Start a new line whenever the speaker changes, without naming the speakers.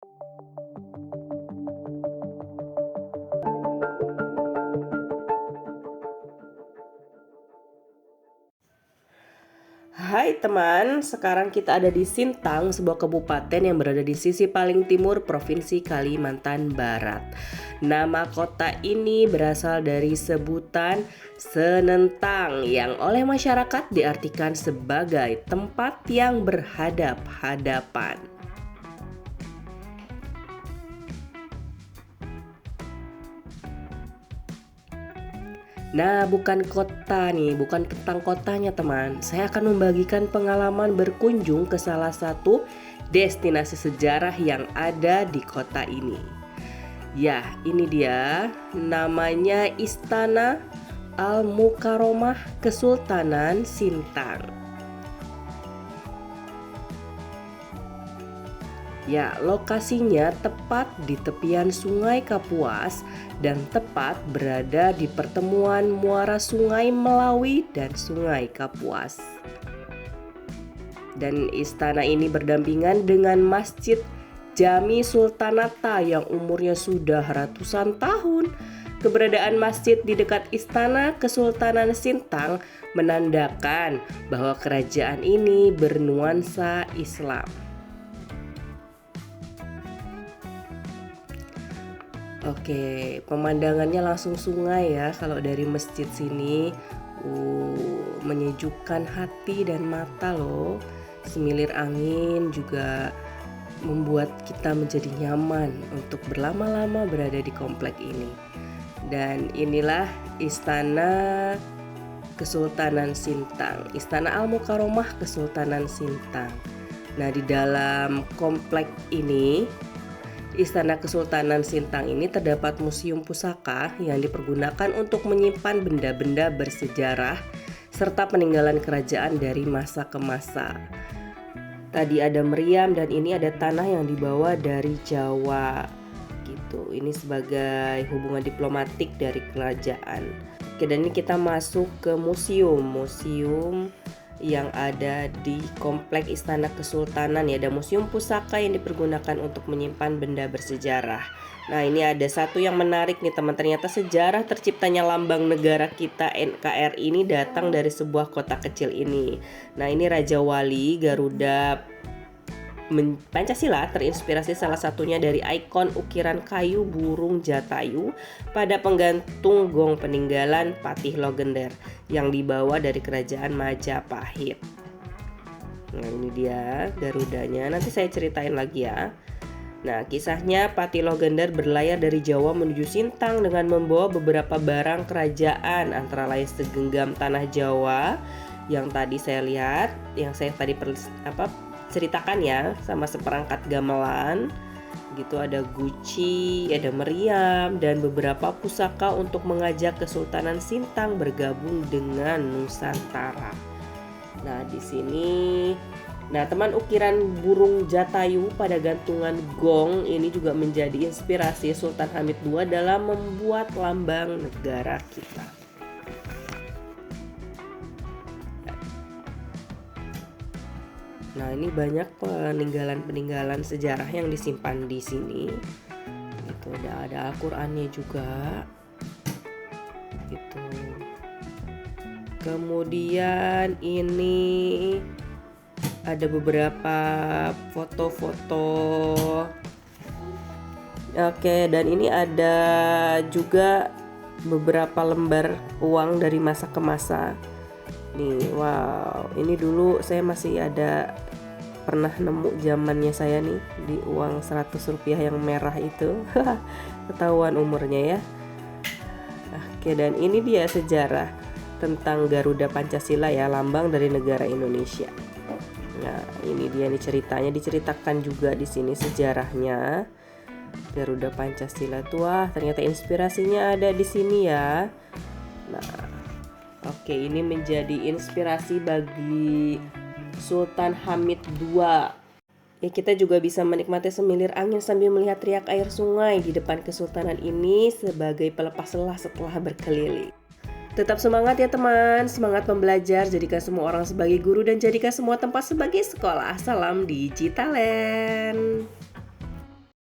Hai teman, sekarang kita ada di Sintang, sebuah kabupaten yang berada di sisi paling timur Provinsi Kalimantan Barat. Nama kota ini berasal dari sebutan Senentang yang oleh masyarakat diartikan sebagai tempat yang berhadap-hadapan. Nah, bukan kota nih, bukan tentang kotanya teman. Saya akan membagikan pengalaman berkunjung ke salah satu destinasi sejarah yang ada di kota ini. Ya, ini dia, namanya Istana Al-Mukarramah Kesultanan Sintang. Ya, lokasinya tepat di tepian Sungai Kapuas dan tepat berada di pertemuan muara Sungai Melawi dan Sungai Kapuas. Dan istana ini berdampingan dengan Masjid Jami Sultanata yang umurnya sudah ratusan tahun. Keberadaan masjid di dekat Istana Kesultanan Sintang menandakan bahwa kerajaan ini bernuansa Islam. Oke, pemandangannya langsung sungai ya kalau dari masjid sini. Menyejukkan hati dan mata loh. Semilir angin juga membuat kita menjadi nyaman untuk berlama-lama berada di komplek ini. Dan inilah Istana Kesultanan Sintang, Istana Al-Mukarramah Kesultanan Sintang. Nah, di dalam komplek ini, Istana Kesultanan Sintang ini terdapat museum pusaka yang dipergunakan untuk menyimpan benda-benda bersejarah serta peninggalan kerajaan dari masa ke masa. Tadi ada meriam dan ini ada tanah yang dibawa dari Jawa gitu. Ini sebagai hubungan diplomatik dari kerajaan. Oke, dan ini kita masuk ke museum yang ada di komplek Istana Kesultanan ya. Ada museum pusaka yang dipergunakan untuk menyimpan benda bersejarah. Nah, ini ada satu yang menarik nih teman, ternyata sejarah terciptanya lambang negara kita NKRI ini datang dari sebuah kota kecil ini. Nah, ini Raja Wali Garuda Pancasila terinspirasi salah satunya dari ikon ukiran kayu burung jatayu pada penggantung gong peninggalan Patih Logender yang dibawa dari kerajaan Majapahit. Nah, ini dia Garudanya, nanti saya ceritain lagi ya. Nah, kisahnya Patih Logender berlayar dari Jawa menuju Sintang dengan membawa beberapa barang kerajaan, antara lain segenggam tanah Jawa yang tadi saya lihat, yang saya tadi ceritakan ya, sama seperangkat gamelan gitu, ada guci, ada meriam dan beberapa pusaka untuk mengajak Kesultanan Sintang bergabung dengan Nusantara. Nah, di sini teman, ukiran burung jatayu pada gantungan gong ini juga menjadi inspirasi Sultan Hamid II dalam membuat lambang negara kita. Nah, ini banyak peninggalan sejarah yang disimpan di sini. Itu ada Al-Qur'annya juga. Gitu. Kemudian ini ada beberapa foto-foto. Oke, dan ini ada juga beberapa lembar uang dari masa ke masa. Nih, wow, ini dulu saya masih pernah nemu zamannya saya nih di uang 100 rupiah yang merah itu. Ketahuan umurnya ya. Oke, dan ini dia sejarah tentang Garuda Pancasila ya, lambang dari negara Indonesia. Nah, ini dia nih ceritanya, diceritakan juga di sini sejarahnya. Garuda Pancasila tuh, ternyata inspirasinya ada di sini ya. Nah, oke, ini menjadi inspirasi bagi Sultan Hamid II. Ya, kita juga bisa menikmati semilir angin sambil melihat riak air sungai di depan kesultanan ini sebagai pelepas lelah setelah berkeliling. Tetap semangat ya teman, semangat membelajar, jadikan semua orang sebagai guru dan jadikan semua tempat sebagai sekolah. Salam Digitalend.